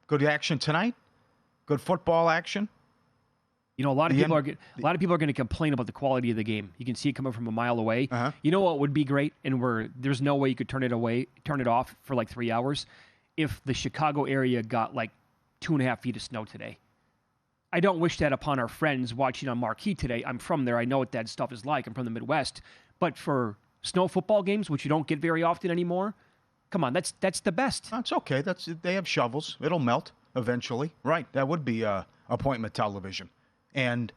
Good action tonight. Good football action. You know, a lot of people are going to complain about the quality of the game. You can see it coming from a mile away. Uh-huh. You know what would be great, and there's no way you could turn it off for like 3 hours, if the Chicago area got like 2.5 feet of snow today. I don't wish that upon our friends watching on Marquee today. I'm from there. I know what that stuff is like. I'm from the Midwest. But for snow football games, which you don't get very often anymore, come on, that's the best. That's okay. They have shovels. It'll melt eventually. Right. That would be appointment television. And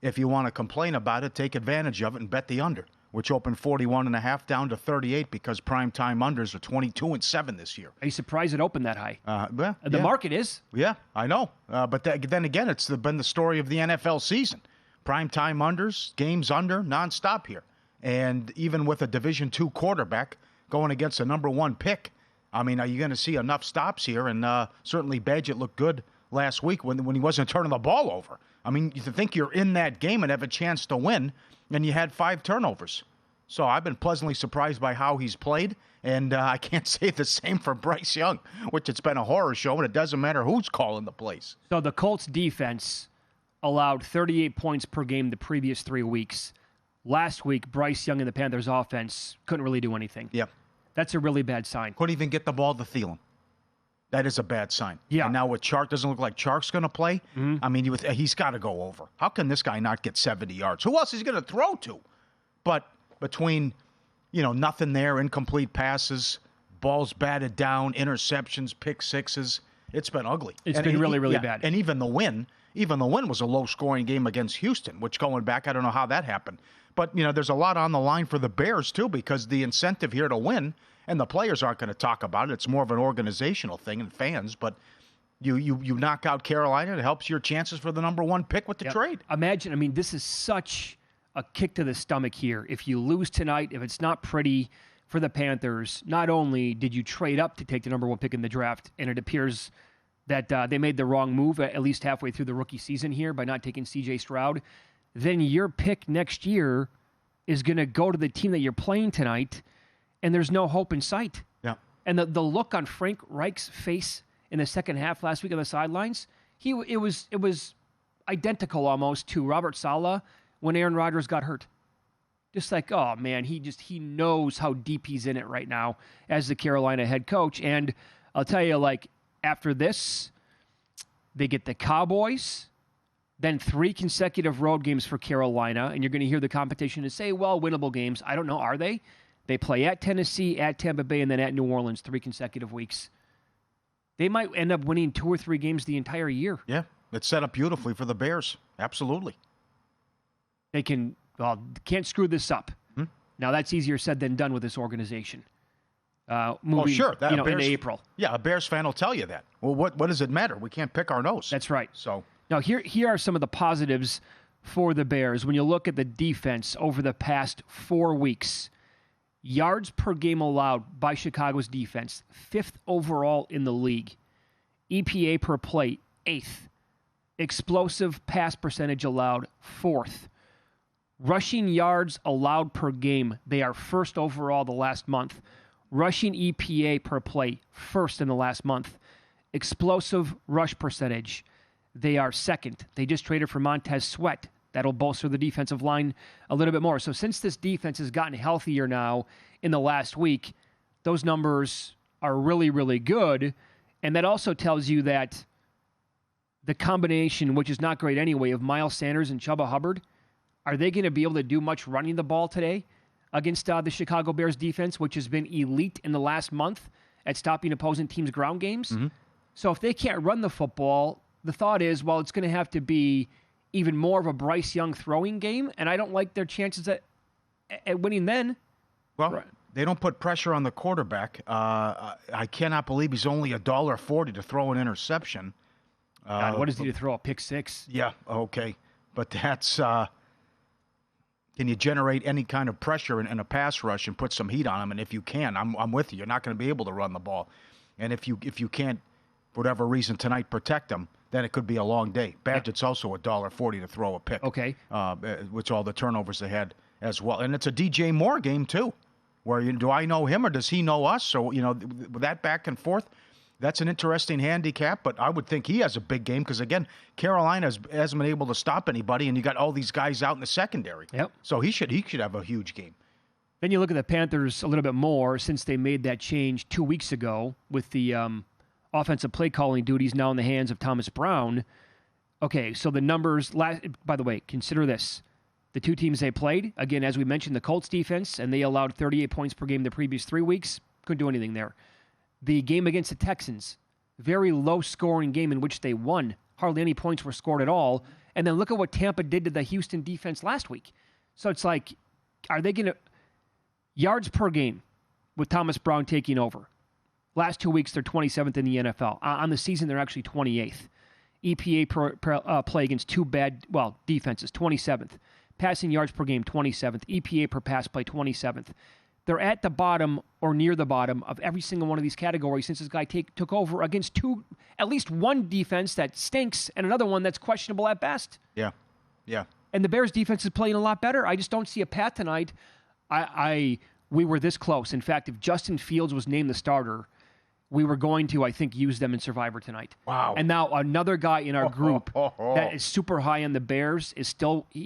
if you want to complain about it, take advantage of it and bet the under, which opened 41.5 down to 38 because primetime unders are 22-7 this year. Are you surprised it opened that high? The yeah. market is. Yeah, I know. But then again, it's been the story of the NFL season. Primetime unders, games under, nonstop here. And even with a Division II quarterback going against a number 1 pick, I mean, are you going to see enough stops here? And certainly Badgett looked good last week when he wasn't turning the ball over. I mean, you think you're in that game and have a chance to win, and you had 5 turnovers. So I've been pleasantly surprised by how he's played, and I can't say the same for Bryce Young, which it's been a horror show, and it doesn't matter who's calling the plays. So the Colts defense allowed 38 points per game the previous 3 weeks. Last week, Bryce Young and the Panthers offense couldn't really do anything. Yep. That's a really bad sign. Couldn't even get the ball to Thielen. That is a bad sign. Yeah. And now with Chark, doesn't look like Chark's going to play. Mm-hmm. I mean, he's got to go over. How can this guy not get 70 yards? Who else is he going to throw to? But between, nothing there, incomplete passes, balls batted down, interceptions, pick sixes, it's been ugly. It's been really, really bad. And even the win was a low-scoring game against Houston, which going back, I don't know how that happened. But, there's a lot on the line for the Bears, too, because the incentive here to win, and the players aren't going to talk about it. It's more of an organizational thing and fans. But you knock out Carolina, it helps your chances for the number 1 pick with the trade. Imagine, this is such a kick to the stomach here. If you lose tonight, if it's not pretty for the Panthers, not only did you trade up to take the number 1 pick in the draft, and it appears that they made the wrong move at least halfway through the rookie season here by not taking C.J. Stroud, then your pick next year is going to go to the team that you're playing tonight, and there's no hope in sight. Yeah. And the look on Frank Reich's face in the second half last week on the sidelines, it was identical almost to Robert Saleh when Aaron Rodgers got hurt. Just like, oh man, he knows how deep he's in it right now as the Carolina head coach. And I'll tell you, like, after this, they get the Cowboys, then 3 consecutive road games for Carolina, and you're going to hear the competition and say, well, winnable games. I don't know, are they? They play at Tennessee, at Tampa Bay, and then at New Orleans 3 consecutive weeks. They might end up winning 2 or 3 games the entire year. Yeah, it's set up beautifully for the Bears. Absolutely. They can't screw this up. Now, that's easier said than done with this organization. Moving, sure. Into April. Yeah, a Bears fan will tell you that. Well, what does it matter? We can't pick our nose. That's right. So now here are some of the positives for the Bears. When you look at the defense over the past 4 weeks, yards per game allowed by Chicago's defense, 5th overall in the league. EPA per play, 8th. Explosive pass percentage allowed, 4th. Rushing yards allowed per game, they are 1st overall the last month. Rushing EPA per play, 1st in the last month. Explosive rush percentage, they are 2nd. They just traded for Montez Sweat. That'll bolster the defensive line a little bit more. So since this defense has gotten healthier now in the last week, those numbers are really, really good. And that also tells you that the combination, which is not great anyway, of Miles Sanders and Chuba Hubbard, are they going to be able to do much running the ball today against the Chicago Bears defense, which has been elite in the last month at stopping opposing teams' ground games? Mm-hmm. So if they can't run the football, the thought is, well, it's going to have to be even more of a Bryce Young throwing game, and I don't like their chances at winning then. Well, right. They don't put pressure on the quarterback. I cannot believe he's only $1.40 to throw an interception. What is he to throw, a pick six? Yeah, okay. But that's... Can you generate any kind of pressure in a pass rush and put some heat on him? And if you can, I'm with you. You're not going to be able to run the ball. And if you can't, for whatever reason, tonight protect him, then it could be a long day. Badgett's also $1.40 to throw a pick. Okay. Which all the turnovers they had as well. And it's a DJ Moore game, too, where do I know him or does he know us? So, with that back and forth. That's an interesting handicap, but I would think he has a big game because, again, Carolina hasn't been able to stop anybody, and you got all these guys out in the secondary. Yep. So he should have a huge game. Then you look at the Panthers a little bit more since they made that change 2 weeks ago with the offensive play calling duties now in the hands of Thomas Brown. Okay, so the numbers, by the way, consider this. The two teams they played, again, as we mentioned, the Colts defense, and they allowed 38 points per game the previous 3 weeks. Couldn't do anything there. The game against the Texans, very low-scoring game in which they won. Hardly any points were scored at all. And then look at what Tampa did to the Houston defense last week. So it's like, are they going to... Yards per game with Thomas Brown taking over. Last 2 weeks, they're 27th in the NFL. On the season, they're actually 28th. EPA per play against defenses, 27th. Passing yards per game, 27th. EPA per pass play, 27th. They're at the bottom or near the bottom of every single one of these categories since this guy took over against at least one defense that stinks and another one that's questionable at best. Yeah. And the Bears defense is playing a lot better. I just don't see a path tonight. We were this close. In fact, if Justin Fields was named the starter, we were going to, I think, use them in Survivor tonight. Wow. And now another guy in our group that is super high on the Bears he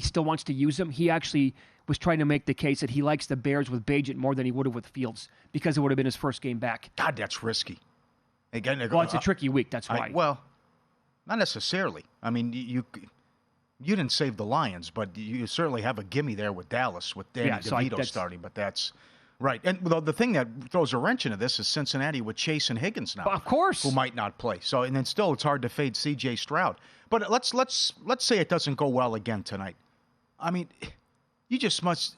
still wants to use them. He actually was trying to make the case that he likes the Bears with Bagent more than he would have with Fields because it would have been his first game back. God, that's risky. Again, well, it's a tricky week. That's why. Well, not necessarily. I mean, you didn't save the Lions, but you certainly have a gimme there with Dallas with Danny DeVito starting. But that's right. And the thing that throws a wrench into this is Cincinnati with Chase and Higgins now, of course, who might not play. So and then still, it's hard to fade C.J. Stroud. But let's say it doesn't go well again tonight. I mean, you just must,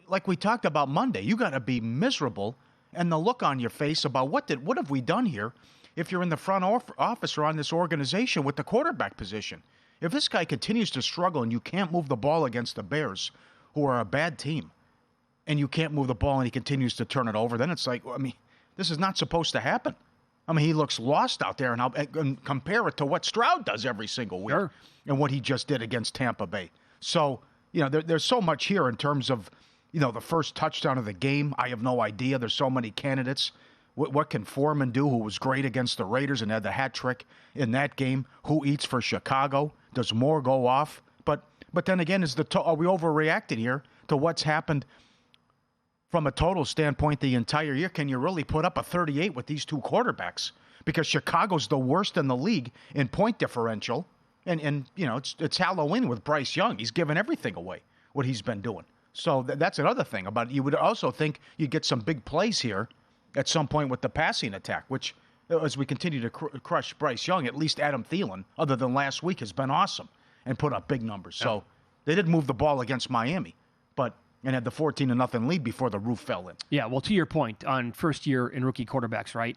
like we talked about Monday, you got to be miserable, and the look on your face about what have we done here? If you're in the front office or on this organization with the quarterback position. If this guy continues to struggle and you can't move the ball against the Bears, who are a bad team, and you can't move the ball and he continues to turn it over, then it's like, I mean, this is not supposed to happen. I mean, he looks lost out there, and compare it to what Stroud does every single week and what he just did against Tampa Bay. So, there's so much here in terms of, the first touchdown of the game. I have no idea. There's so many candidates. What can Foreman do, who was great against the Raiders and had the hat trick in that game? Who eats for Chicago? Does Moore go off? But then again, are we overreacting here to what's happened from a total standpoint the entire year? Can you really put up a 38 with these two quarterbacks? Because Chicago's the worst in the league in point differential. And it's Halloween with Bryce Young. He's given everything away, what he's been doing. So that's another thing about it. You would also think you'd get some big plays here at some point with the passing attack, which, as we continue to crush Bryce Young, at least Adam Thielen, other than last week, has been awesome and put up big numbers. Yeah. So they did move the ball against Miami, and had the 14-0 lead before the roof fell in. Yeah, well, to your point on first-year and rookie quarterbacks, right?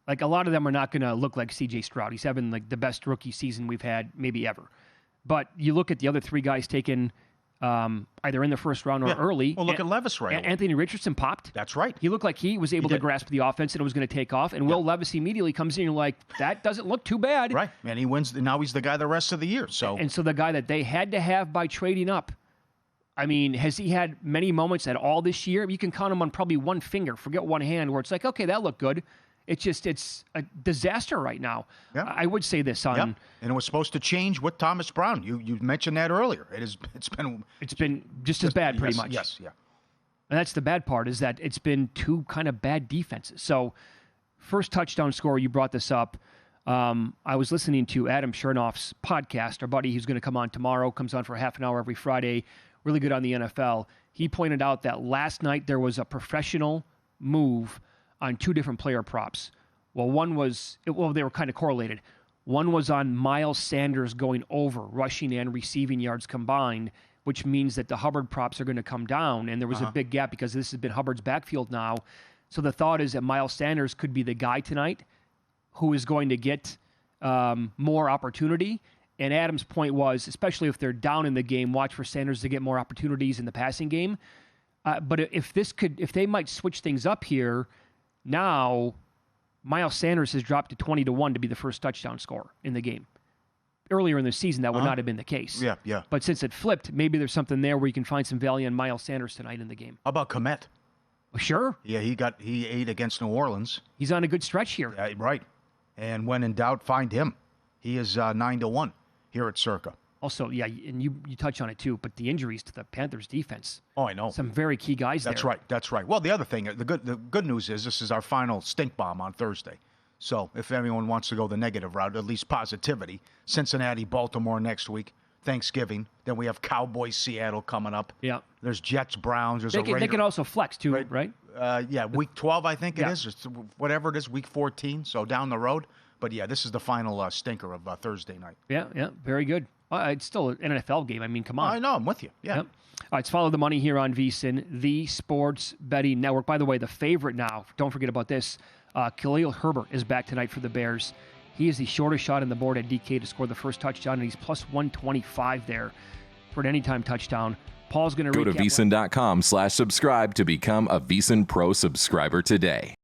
Like, a lot of them are not going to look like C.J. Stroud. He's having, the best rookie season we've had maybe ever. But you look at the other three guys taken either in the first round or early. Well, look at Levis right away. Anthony Richardson popped. That's right. He looked like he was able to grasp the offense and it was going to take off. And Will Levis immediately comes in and you're like, that doesn't look too bad. Right. And he wins. Now he's the guy the rest of the year. So the guy that they had to have by trading up. I mean, has he had many moments at all this year? You can count him on probably one finger, forget one hand, where it's like, okay, that looked good. It's a disaster right now. Yeah. I would say this on. And it was supposed to change with Thomas Brown. You mentioned that earlier. It's been just as bad, pretty much. Yes, yeah. And that's the bad part, is that it's been two kind of bad defenses. So, first touchdown score, you brought this up. I was listening to Adam Chernoff's podcast. Our buddy who's going to come on tomorrow, comes on for half an hour every Friday, really good on the NFL. He pointed out that last night there was a professional move on two different player props. Well, they were kind of correlated. One was on Miles Sanders going over, rushing and receiving yards combined, which means that the Hubbard props are going to come down. And there was a big gap because this has been Hubbard's backfield now. So the thought is that Miles Sanders could be the guy tonight who is going to get more opportunity. And Adam's point was, especially if they're down in the game, watch for Sanders to get more opportunities in the passing game. But if they might switch things up here, now Miles Sanders has dropped to 20-1 to be the first touchdown scorer in the game. Earlier in the season, that would not have been the case. Yeah. But since it flipped, maybe there's something there where you can find some value in Miles Sanders tonight in the game. How about Kmet? Sure. Yeah, he ate against New Orleans. He's on a good stretch here. Yeah, right. And when in doubt, find him. He is 9-1 here at Circa. Also, yeah, and you touch on it too, but the injuries to the Panthers defense. Oh, I know. Some very key guys That's there. right. That's right. Well, the other thing, the good news is this is our final stink bomb on Thursday. So if anyone wants to go the negative route, at least positivity. Cincinnati, Baltimore next week. Thanksgiving. Then we have Cowboys, Seattle coming up. Yeah. There's Jets, Browns. There's They can also flex too, right? Yeah, week 12, I think Yeah. it is. It's whatever it is, week 14. So down the road. But yeah, this is the final stinker of Thursday night. Yeah, very good. It's still an NFL game. I mean, come on. I know, I'm with you. Yeah. Yep. All right, let's follow the money here on VSiN, the Sports Betting Network. By the way, the favorite now, don't forget about this, Khalil Herbert is back tonight for the Bears. He is the shortest shot on the board at DK to score the first touchdown, and he's plus 125 there for an anytime touchdown. Paul's going to Go to VSiN.com/subscribe to become a VSiN Pro subscriber today.